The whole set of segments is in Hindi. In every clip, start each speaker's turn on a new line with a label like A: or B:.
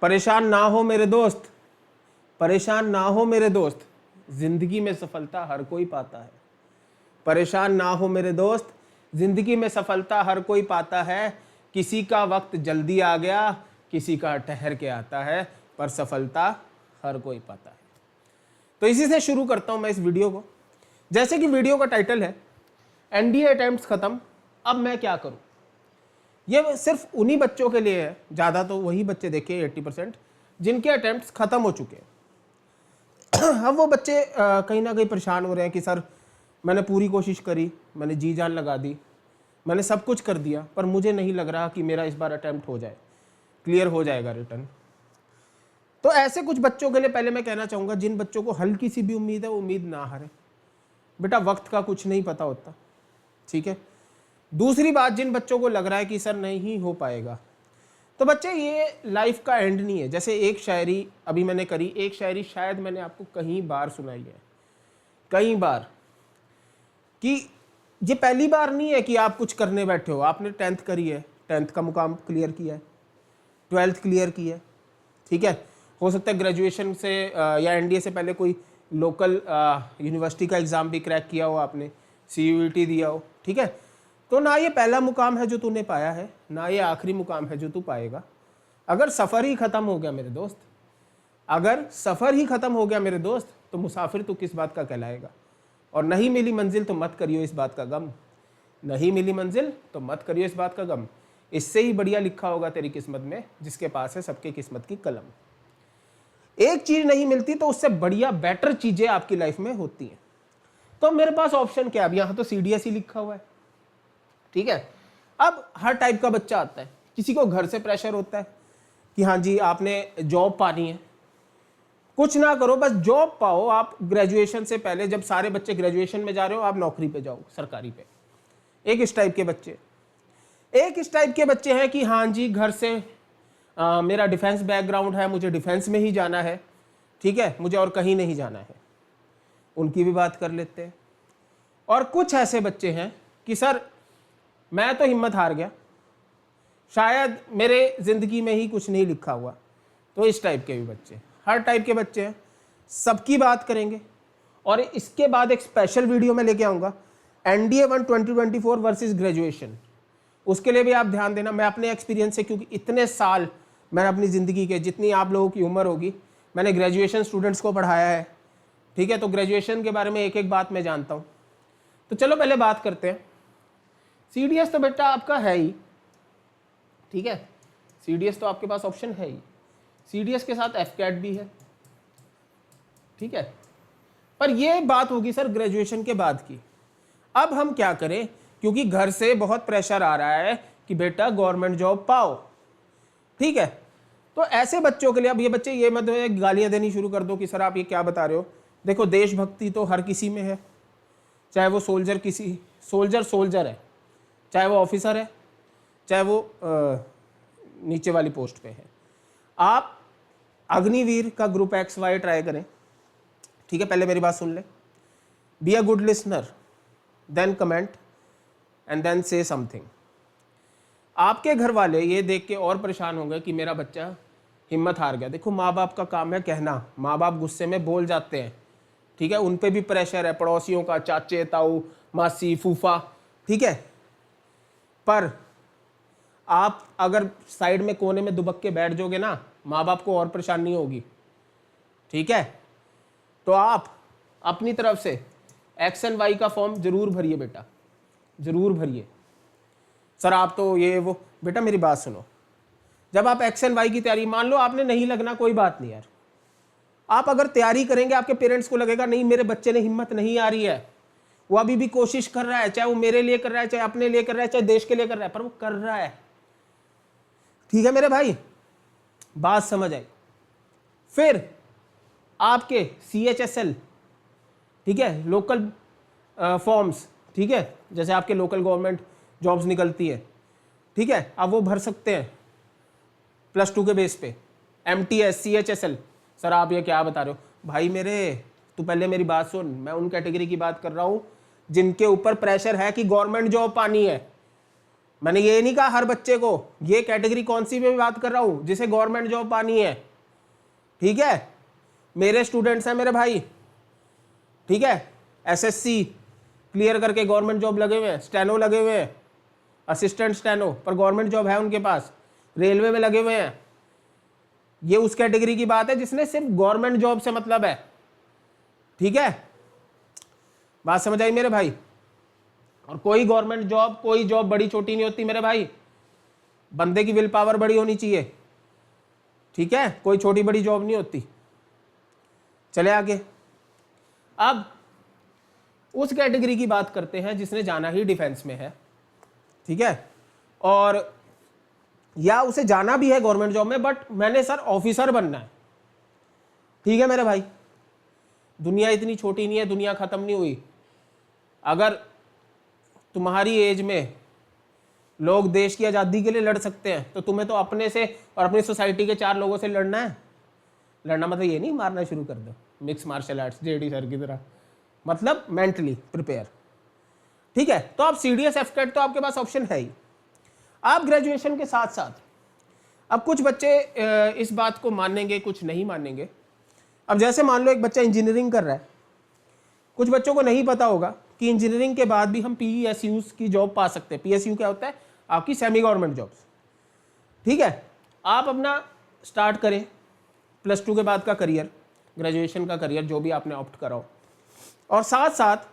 A: परेशान ना हो मेरे दोस्त, परेशान ना हो मेरे दोस्त, जिंदगी में सफलता हर कोई पाता है। परेशान ना हो मेरे दोस्त, जिंदगी में सफलता हर कोई पाता है। किसी का वक्त जल्दी आ गया, किसी का ठहर के आता है, पर सफलता हर कोई पाता है। तो इसी से शुरू करता हूं मैं इस वीडियो को। जैसे कि वीडियो का टाइटल है एनडीए अटेम्प्ट्स खत्म, अब मैं क्या करूं। ये सिर्फ उन्हीं बच्चों के लिए है, ज़्यादा तो वही बच्चे देखिए 80% जिनके अटेम्प्ट्स खत्म हो चुके हैं। अब वो बच्चे कहीं ना कहीं परेशान हो रहे हैं कि सर मैंने पूरी कोशिश करी, मैंने जी जान लगा दी, मैंने सब कुछ कर दिया, पर मुझे नहीं लग रहा कि मेरा इस बार अटेम्प्ट हो जाए, क्लियर हो जाएगा रिटर्न। तो ऐसे कुछ बच्चों के लिए पहले मैं कहना चाहूँगा, जिन बच्चों को हल्की सी भी उम्मीद है, उम्मीद ना हारे। बेटा वक्त का कुछ नहीं पता होता, ठीक है। दूसरी बात, जिन बच्चों को लग रहा है कि सर नहीं हो पाएगा, तो बच्चे ये लाइफ का एंड नहीं है। जैसे एक शायरी अभी मैंने करी, एक शायरी शायद मैंने आपको कई बार सुनाई है, कई बार, कि ये पहली बार नहीं है कि आप कुछ करने बैठे हो। आपने 10th करी है, 10th का मुकाम क्लियर किया है, 12th क्लियर की है, ठीक है। हो सकता है ग्रेजुएशन से या एनडीए से पहले कोई लोकल यूनिवर्सिटी का एग्ज़ाम भी क्रैक किया हो आपने, सीयूईटी दिया हो, ठीक है। तो ना ये पहला मुकाम है जो तूने पाया है, ना ये आखिरी मुकाम है जो तू पाएगा। अगर सफ़र ही ख़त्म हो गया मेरे दोस्त, अगर सफ़र ही ख़त्म हो गया मेरे दोस्त, तो मुसाफिर तू किस बात का कहलाएगा। और नहीं मिली मंजिल तो मत करियो इस बात का गम, नहीं मिली मंजिल तो मत करियो इस बात का गम। इससे ही बढ़िया लिखा होगा तेरी किस्मत में, जिसके पास है सबके किस्मत की कलम। एक चीज़ नहीं मिलती तो उससे बढ़िया बेटर चीज़ें आपकी लाइफ में होती हैं। तो मेरे पास ऑप्शन क्या है, अब यहाँ तो CDS ही लिखा हुआ है, ठीक है। अब हर टाइप का बच्चा आता है। किसी को घर से प्रेशर होता है कि हाँ जी आपने जॉब पानी है, कुछ ना करो बस जॉब पाओ। आप ग्रेजुएशन से पहले, जब सारे बच्चे ग्रेजुएशन में जा रहे हो, आप नौकरी पे जाओ, सरकारी पे। एक इस टाइप के बच्चे, एक इस टाइप के बच्चे हैं कि हाँ जी घर से मेरा डिफेंस बैकग्राउंड है, मुझे डिफेंस में ही जाना है, ठीक है, मुझे और कहीं नहीं जाना है, उनकी भी बात कर लेते हैं। और कुछ ऐसे बच्चे हैं कि सर मैं तो हिम्मत हार गया, शायद मेरे ज़िंदगी में ही कुछ नहीं लिखा हुआ। तो इस टाइप के भी बच्चे, हर टाइप के बच्चे हैं, सबकी बात करेंगे। और इसके बाद एक स्पेशल वीडियो में लेके आऊँगा, NDA 1 2024 वर्सेस ग्रेजुएशन। उसके लिए भी आप ध्यान देना। मैं अपने एक्सपीरियंस से, क्योंकि इतने साल मैंने अपनी ज़िंदगी के, जितनी आप लोगों की उम्र होगी, मैंने ग्रेजुएशन स्टूडेंट्स को पढ़ाया है, ठीक है। तो ग्रेजुएशन के बारे में एक एक बात मैं जानता हूँ। तो चलो पहले बात करते हैं। CDS तो बेटा आपका है ही, ठीक है, CDS तो आपके पास ऑप्शन है ही। CDS के साथ FCAT भी है, ठीक है। पर ये बात होगी सर ग्रेजुएशन के बाद की। अब हम क्या करें, क्योंकि घर से बहुत प्रेशर आ रहा है कि बेटा गवर्नमेंट जॉब पाओ, ठीक है। तो ऐसे बच्चों के लिए, अब ये बच्चे ये मत गालियां देनी शुरू कर दो कि सर आप ये क्या बता रहे हो। देखो देशभक्ति तो हर किसी में है, चाहे वो सोल्जर सोल्जर है, चाहे वो ऑफिसर है, चाहे वो नीचे वाली पोस्ट पे है। आप अग्निवीर का ग्रुप XY ट्राई करें, ठीक है। पहले मेरी बात सुन ले, be a good listener, then comment and then say something. आपके घर वाले ये देख के और परेशान होंगे कि मेरा बच्चा हिम्मत हार गया। देखो माँ बाप का काम है कहना, माँ बाप गुस्से में बोल जाते हैं, ठीक है। उन पे भी प्रेशर है, पड़ोसियों का, चाचे ताऊ मासी फूफा, ठीक है। पर आप अगर साइड में कोने में दुबक के बैठ जाओगे ना, माँ बाप को और परेशानी होगी, ठीक है। तो आप अपनी तरफ से X and Y का फॉर्म जरूर भरिए बेटा, जरूर भरिए। सर आप तो ये वो, बेटा मेरी बात सुनो, जब आप X and Y की तैयारी, मान लो आपने नहीं लगना, कोई बात नहीं यार, आप अगर तैयारी करेंगे, आपके पेरेंट्स को लगेगा नहीं मेरे बच्चे ने हिम्मत नहीं आ रही है, वो अभी भी कोशिश कर रहा है, चाहे वो मेरे लिए कर रहा है, चाहे अपने लिए कर रहा है, चाहे देश के लिए कर रहा है, पर वो कर रहा है, ठीक है मेरे भाई, बात समझ आई। फिर आपके CHSL, ठीक है, लोकल फॉर्म्स, ठीक है, जैसे आपके लोकल गवर्नमेंट जॉब्स निकलती है, ठीक है, आप वो भर सकते हैं +2 के बेस पे। MTS CHSL, सर आप ये क्या बता रहे हो भाई मेरे, तू पहले मेरी बात सुन। मैं उन कैटेगरी की बात कर रहा हूँ जिनके ऊपर प्रेशर है कि गवर्नमेंट जॉब पानी है, मैंने ये नहीं कहा हर बच्चे को, ये कैटेगरी कौन सी में बात कर रहा हूं, जिसे गवर्नमेंट जॉब पानी है, ठीक है। मेरे स्टूडेंट्स हैं मेरे भाई, ठीक है, एसएससी क्लियर करके गवर्नमेंट जॉब लगे हुए हैं, स्टेनो लगे हुए हैं, असिस्टेंट स्टेनो, पर गवर्नमेंट जॉब है उनके पास, रेलवे में लगे हुए हैं। ये उस कैटेगरी की बात है जिसने सिर्फ गवर्नमेंट जॉब से मतलब है, ठीक है, बात समझ आई मेरे भाई। और कोई गवर्नमेंट जॉब, कोई जॉब बड़ी छोटी नहीं होती मेरे भाई, बंदे की विल पावर बड़ी होनी चाहिए, ठीक है, कोई छोटी बड़ी जॉब नहीं होती। चले आगे, अब उस कैटेगरी की बात करते हैं जिसने जाना ही डिफेंस में है, ठीक है, और या उसे जाना भी है गवर्नमेंट जॉब में, बट मैंने सर ऑफिसर बनना है, ठीक है मेरे भाई। दुनिया इतनी छोटी नहीं है, दुनिया खत्म नहीं हुई। अगर तुम्हारी एज में लोग देश की आज़ादी के लिए लड़ सकते हैं, तो तुम्हें तो अपने से और अपनी सोसाइटी के 4 लोगों से लड़ना है। लड़ना मतलब ये नहीं मारना शुरू कर दो, mix martial arts JD sir की तरह, मतलब मेंटली प्रिपेयर, ठीक है। तो आप सीडीएस एफकेट तो आपके पास ऑप्शन है ही। आप ग्रेजुएशन के साथ साथ, अब कुछ बच्चे इस बात को मानेंगे, कुछ नहीं मानेंगे। अब जैसे मान लो एक बच्चा इंजीनियरिंग कर रहा है, कुछ बच्चों को नहीं पता होगा कि इंजीनियरिंग के बाद भी हम पीएसयूज की जॉब पा सकते हैं। पीएसयू क्या होता है? आपकी सेमी गवर्नमेंट जॉब्स, ठीक है। आप अपना स्टार्ट करें +2 के बाद का करियर, ग्रेजुएशन का करियर, जो भी आपने ऑप्ट करा हो, और साथ साथ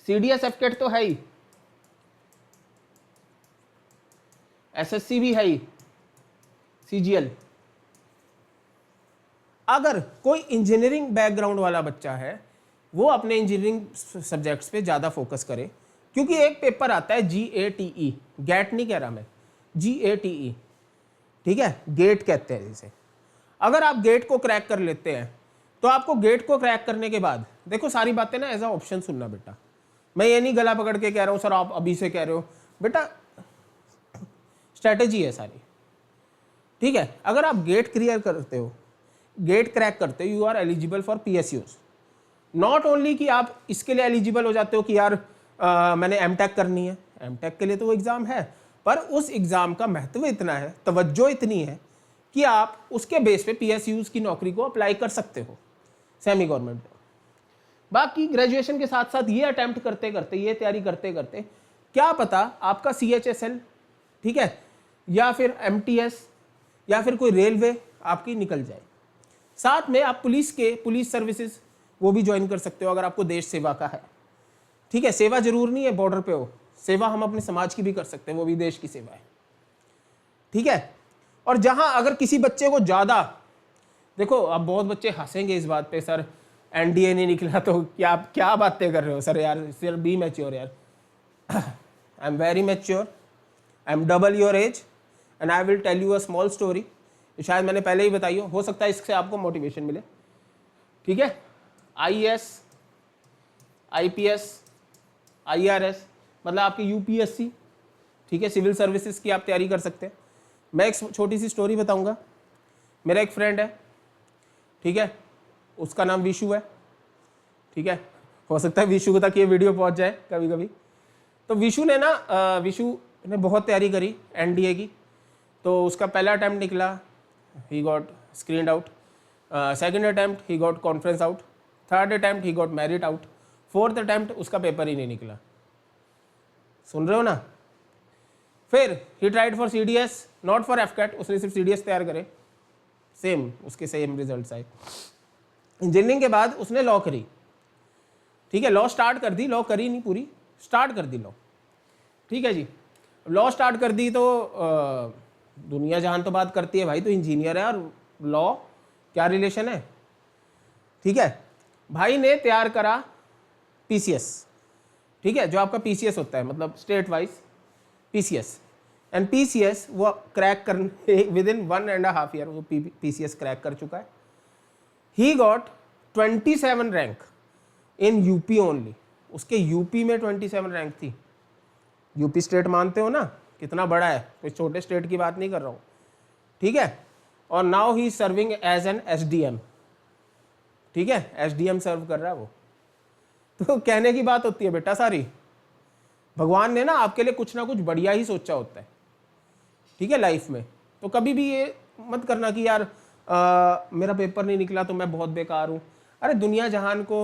A: सीडीएस एफकेट तो है ही, एसएससी भी है ही, सीजीएल। अगर कोई इंजीनियरिंग बैकग्राउंड वाला बच्चा है, वो अपने इंजीनियरिंग सब्जेक्ट्स पे ज़्यादा फोकस करे, क्योंकि एक पेपर आता है GATE, गेट नहीं कह रहा मैं, GATE, ठीक है, गेट कहते हैं जिसे। अगर आप गेट को क्रैक कर लेते हैं, तो आपको गेट को क्रैक करने के बाद, देखो सारी बातें ना एज अ ऑप्शन सुनना बेटा, मैं ये नहीं गला पकड़ के कह रहा हूँ सर आप अभी से कह रहे हो, बेटा स्ट्रैटेजी है सारी, ठीक है। अगर आप गेट क्लियर करते हो, गेट क्रैक करते हो, you are eligible for PSUs। Not only कि आप इसके लिए एलिजिबल हो जाते हो कि यार मैंने एमटेक करनी है, एमटेक के लिए तो वो एग्ज़ाम है, पर उस एग्ज़ाम का महत्व इतना है, तवज्जो इतनी है कि आप उसके बेस पे PSUs की नौकरी को अप्लाई कर सकते हो, सेमी गवर्नमेंट। बाकी ग्रेजुएशन के साथ साथ ये अटैम्प्ट करते करते, ये तैयारी करते करते, क्या पता आपका CHSL, ठीक है, या फिर MTS या फिर कोई रेलवे आपकी निकल जाए। साथ में आप पुलिस सर्विसेज वो भी ज्वाइन कर सकते हो अगर आपको देश सेवा का है, ठीक है। सेवा जरूर नहीं है बॉर्डर पे हो, सेवा हम अपने समाज की भी कर सकते हैं, वो भी देश की सेवा है, ठीक है। और जहां अगर किसी बच्चे को ज़्यादा, देखो अब बहुत बच्चे हंसेंगे इस बात पे, सर NDA नहीं निकला तो क्या बातें कर रहे हो सर, यार सर बी मैच्योर यार। I am very mature, I am double your age and I will tell you a small story. शायद मैंने पहले ही बताई हो सकता है इससे आपको मोटिवेशन मिले, ठीक है। IAS, IPS, IRS मतलब आपकी UPSC, ठीक है, सिविल सर्विसेज की आप तैयारी कर सकते हैं। मैं एक छोटी सी स्टोरी बताऊंगा। मेरा एक फ्रेंड है, ठीक है, उसका नाम विशु है, ठीक है, हो सकता है विशु तक ये वीडियो पहुंच जाए कभी कभी। तो विशु ने बहुत तैयारी करी NDA की, तो उसका पहला अटैम्प्ट निकला, he got screened out, second attempt he got conference out, third attempt he got merit out, fourth attempt उसका पेपर ही नहीं निकला। सुन रहे हो ना? फिर he tried for CDS, not for AFCAT, उसने सिर्फ CDS तैयार करे, सेम उसके सेम रिजल्ट्स आए। इंजीनियरिंग के बाद उसने लॉ करी, ठीक है, लॉ स्टार्ट कर दी, लॉ करी नहीं पूरी, स्टार्ट कर दी लॉ, ठीक है जी। लॉ स्टार्ट कर दी तो दुनिया जहान तो बात करती है भाई, तो इंजीनियर है और लॉ क्या रिलेशन है, ठीक है। भाई ने तैयार करा PCS, ठीक है, जो आपका PCS होता है, मतलब state wise PCS, and PCS वो क्रैक करने विदिन 1.5 ईयर वो PCS क्रैक कर चुका है। He got 27 rank in UP only, उसके UP में 27 रैंक थी। UP स्टेट मानते हो ना कितना बड़ा है, कोई छोटे स्टेट की बात नहीं कर रहा हूँ, ठीक है। और now he serving as an SDM, ठीक है, SDM सर्व कर रहा है वो। तो कहने की बात होती है बेटा सारी, भगवान ने ना आपके लिए कुछ ना कुछ बढ़िया ही सोचा होता है, ठीक है, लाइफ में। तो कभी भी ये मत करना कि यार मेरा पेपर नहीं निकला तो मैं बहुत बेकार हूँ। अरे दुनिया जहान को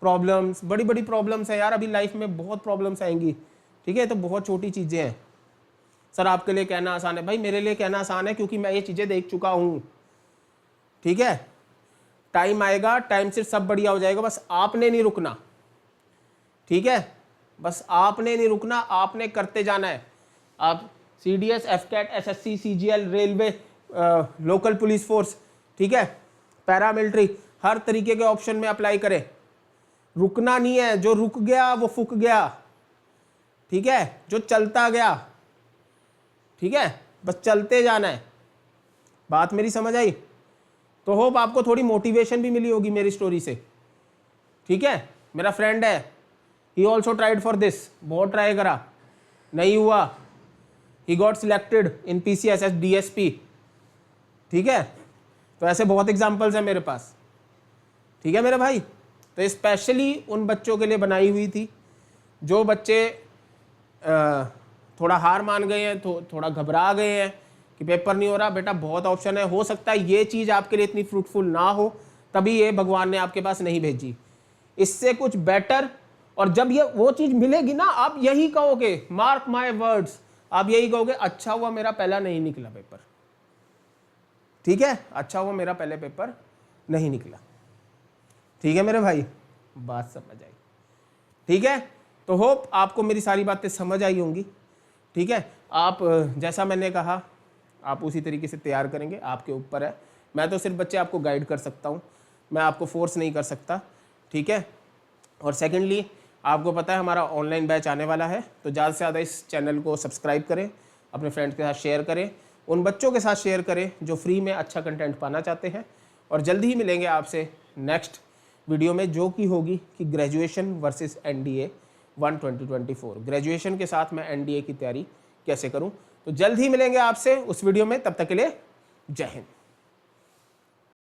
A: प्रॉब्लम्स, बड़ी बड़ी प्रॉब्लम्स है यार, अभी लाइफ में बहुत प्रॉब्लम्स आएंगी, ठीक है, तो बहुत छोटी चीज़ें हैं। सर आपके लिए कहना आसान है, भाई मेरे लिए कहना आसान है क्योंकि मैं ये चीज़ें देख चुका हूँ, ठीक है। टाइम आएगा, टाइम से सब बढ़िया हो जाएगा, बस आपने नहीं रुकना, ठीक है, बस आपने नहीं रुकना, आपने करते जाना है। आप CDS, FCAT, SSC, CGL, railway, local police force, ठीक है, पैरामिलिट्री, हर तरीके के ऑप्शन में अप्लाई करें। रुकना नहीं है, जो रुक गया वो फूक गया, ठीक है, जो चलता गया, ठीक है, बस चलते जाना है। बात मेरी समझ आई? तो होप आपको थोड़ी मोटिवेशन भी मिली होगी मेरी स्टोरी से, ठीक है। मेरा फ्रेंड है, he also tried for this, बहुत ट्राई करा, नहीं हुआ, he got selected in PCSS DSP, ठीक है। तो ऐसे बहुत एग्जाम्पल्स हैं मेरे पास, ठीक है मेरे भाई। तो स्पेशली उन बच्चों के लिए बनाई हुई थी जो बच्चे थोड़ा हार मान गए हैं, थोड़ा घबरा गए हैं कि पेपर नहीं हो रहा। बेटा बहुत ऑप्शन है, हो सकता है ये चीज़ आपके लिए इतनी फ्रूटफुल ना हो, तभी ये भगवान ने आपके पास नहीं भेजी, इससे कुछ बेटर। और जब ये वो चीज़ मिलेगी ना, आप यही कहोगे, मार्क माय वर्ड्स, आप यही कहोगे, अच्छा हुआ मेरा पहला नहीं निकला पेपर, ठीक है, अच्छा हुआ मेरा पहले पेपर नहीं निकला, ठीक है मेरे भाई, बात समझ आई, ठीक है। तो होप आपको मेरी सारी बातें समझ आई होंगी, ठीक है। आप जैसा मैंने कहा आप उसी तरीके से तैयार करेंगे, आपके ऊपर है। मैं तो सिर्फ बच्चे आपको गाइड कर सकता हूँ, मैं आपको फोर्स नहीं कर सकता, ठीक है। और सेकेंडली आपको पता है हमारा ऑनलाइन बैच आने वाला है, तो ज़्यादा से ज़्यादा इस चैनल को सब्सक्राइब करें, अपने फ्रेंड्स के साथ शेयर करें, उन बच्चों के साथ शेयर करें जो फ्री में अच्छा कंटेंट पाना चाहते हैं। और जल्दी ही मिलेंगे आपसे नेक्स्ट वीडियो में, जो कि होगी कि ग्रेजुएशन वर्सेस NDA 1 2024, ग्रेजुएशन के साथ मैं NDA की तैयारी कैसे करूं। तो जल्द ही मिलेंगे आपसे उस वीडियो में, तब तक के लिए जय हिंद।